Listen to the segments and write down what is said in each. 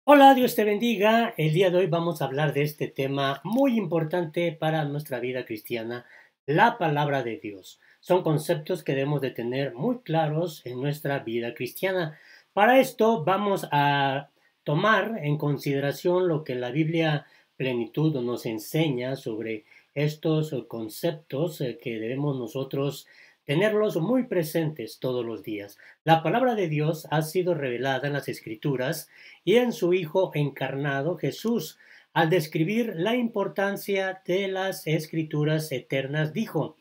Hola, Dios te bendiga. El día de hoy vamos a hablar de este tema muy importante para nuestra vida cristiana, la palabra de Dios. Son conceptos que debemos de tener muy claros en nuestra vida cristiana. Para esto vamos a tomar en consideración lo que la Biblia Plenitud nos enseña sobre estos conceptos que debemos nosotros tenerlos muy presentes todos los días. La palabra de Dios ha sido revelada en las Escrituras y en su Hijo encarnado Jesús. Al describir la importancia de las escrituras eternas, dijo,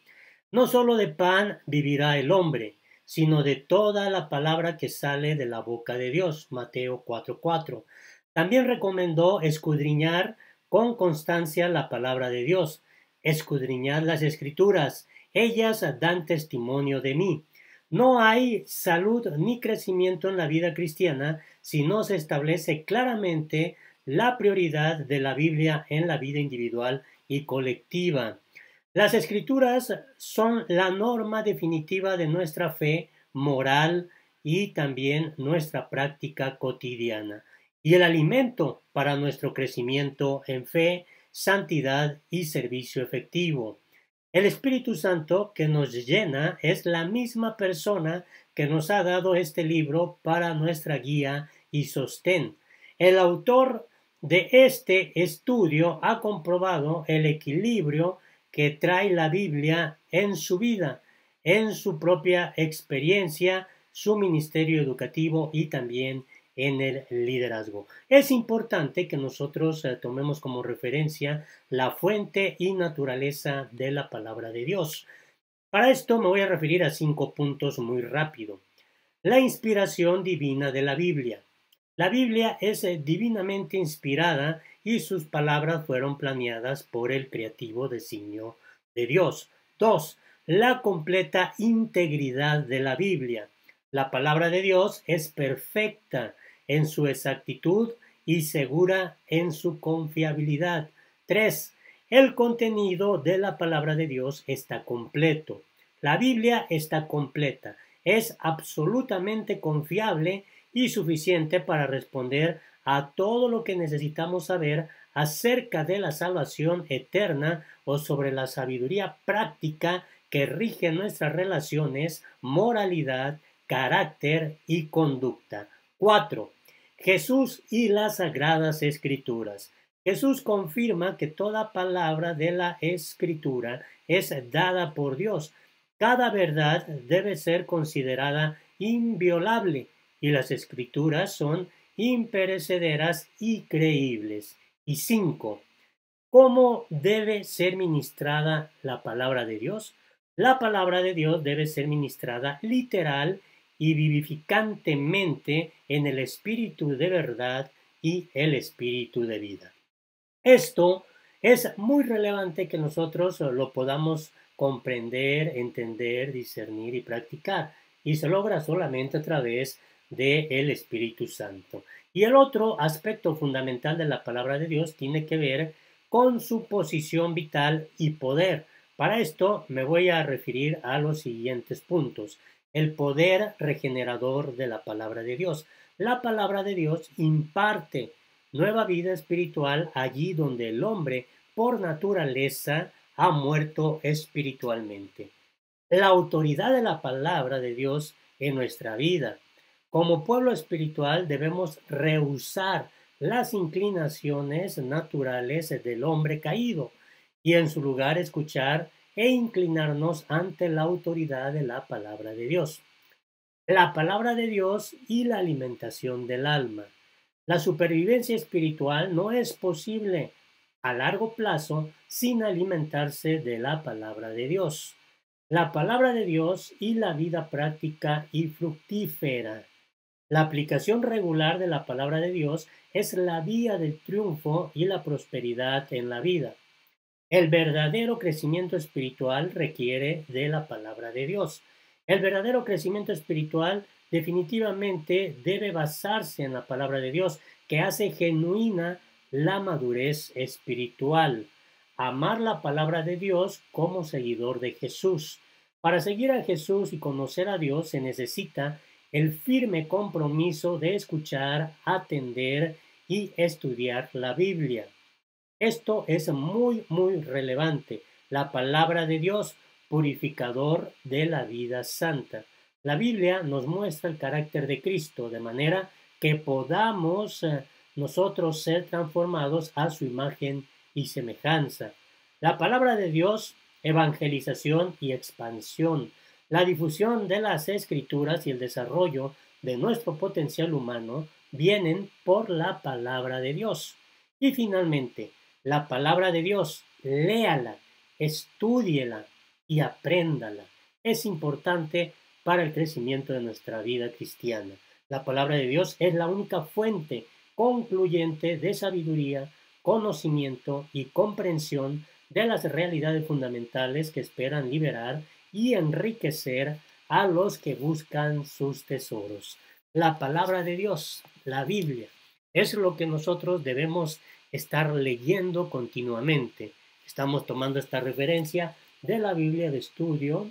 no solo de pan vivirá el hombre, sino de toda la palabra que sale de la boca de Dios. Mateo 4:4. También recomendó escudriñar con constancia la palabra de Dios. Escudriñad las escrituras, ellas dan testimonio de mí. No hay salud ni crecimiento en la vida cristiana si no se establece claramente la prioridad de la Biblia en la vida individual y colectiva. Las escrituras son la norma definitiva de nuestra fe moral y también nuestra práctica cotidiana, y el alimento para nuestro crecimiento en fe, santidad y servicio efectivo. El Espíritu Santo que nos llena es la misma persona que nos ha dado este libro para nuestra guía y sostén. El autor de este estudio ha comprobado el equilibrio que trae la Biblia en su vida, en su propia experiencia, su ministerio educativo y también en el liderazgo. Es importante que nosotros tomemos como referencia la fuente y naturaleza de la palabra de Dios. Para esto me voy a referir a 5 puntos muy rápido. La inspiración divina de la Biblia. La Biblia es divinamente inspirada y sus palabras fueron planeadas por el creativo designio de Dios. 2. La completa integridad de la Biblia. La palabra de Dios es perfecta en su exactitud y segura en su confiabilidad. 3. El contenido de la palabra de Dios está completo. La Biblia está completa, es absolutamente confiable y suficiente para responder a todo lo que necesitamos saber acerca de la salvación eterna o sobre la sabiduría práctica que rige nuestras relaciones, moralidad, carácter y conducta. 4. Jesús y las Sagradas Escrituras. Jesús confirma que toda palabra de la Escritura es dada por Dios. Cada verdad debe ser considerada inviolable y las Escrituras son imperecederas y creíbles. Y 5. ¿Cómo debe ser ministrada la palabra de Dios? La palabra de Dios debe ser ministrada literal y vivificantemente en el espíritu de verdad y el espíritu de vida. Esto es muy relevante que nosotros lo podamos comprender, entender, discernir y practicar. Y se logra solamente a través del Espíritu Santo. Y el otro aspecto fundamental de la palabra de Dios tiene que ver con su posición vital y poder. Para esto me voy a referir a los siguientes puntos. El poder regenerador de la palabra de Dios. La palabra de Dios imparte nueva vida espiritual allí donde el hombre por naturaleza ha muerto espiritualmente. La autoridad de la palabra de Dios en nuestra vida. Como pueblo espiritual debemos rehusar las inclinaciones naturales del hombre caído y en su lugar escuchar e inclinarnos ante la autoridad de la palabra de Dios. La palabra de Dios y la alimentación del alma. La supervivencia espiritual no es posible a largo plazo sin alimentarse de la palabra de Dios. La palabra de Dios y la vida práctica y fructífera. La aplicación regular de la palabra de Dios es la vía del triunfo y la prosperidad en la vida. El verdadero crecimiento espiritual requiere de la palabra de Dios. El verdadero crecimiento espiritual definitivamente debe basarse en la palabra de Dios, que hace genuina la madurez espiritual. Amar la palabra de Dios como seguidor de Jesús. Para seguir a Jesús y conocer a Dios se necesita el firme compromiso de escuchar, atender y estudiar la Biblia. Esto es muy relevante. La palabra de Dios, purificador de la vida santa. La Biblia nos muestra el carácter de Cristo, de manera que podamos nosotros ser transformados a su imagen y semejanza. La palabra de Dios, evangelización y expansión. La difusión de las escrituras y el desarrollo de nuestro potencial humano vienen por la palabra de Dios. Y finalmente, la palabra de Dios, léala, estúdiela y apréndala. Es importante para el crecimiento de nuestra vida cristiana. La palabra de Dios es la única fuente concluyente de sabiduría, conocimiento y comprensión de las realidades fundamentales que esperan liberar y enriquecer a los que buscan sus tesoros. La palabra de Dios, la Biblia, es lo que nosotros debemos estar leyendo continuamente. Estamos tomando esta referencia de la Biblia de estudio,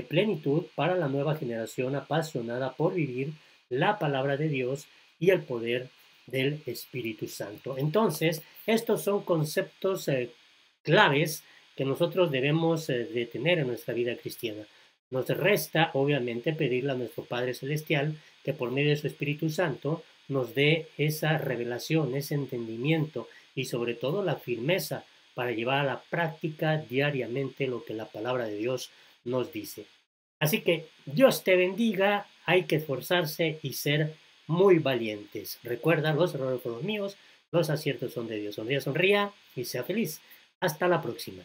plenitud para la nueva generación apasionada por vivir la palabra de Dios y el poder del Espíritu Santo. Entonces, estos son conceptos claves que nosotros debemos de tener en nuestra vida cristiana. Nos resta, obviamente, pedirle a nuestro Padre Celestial que por medio de su Espíritu Santo nos dé esa revelación, ese entendimiento y sobre todo la firmeza para llevar a la práctica diariamente lo que la palabra de Dios nos dice. Así que Dios te bendiga, hay que esforzarse y ser muy valientes. Recuerda, los errores son los míos, los aciertos son de Dios. Sonría y sea feliz. Hasta la próxima.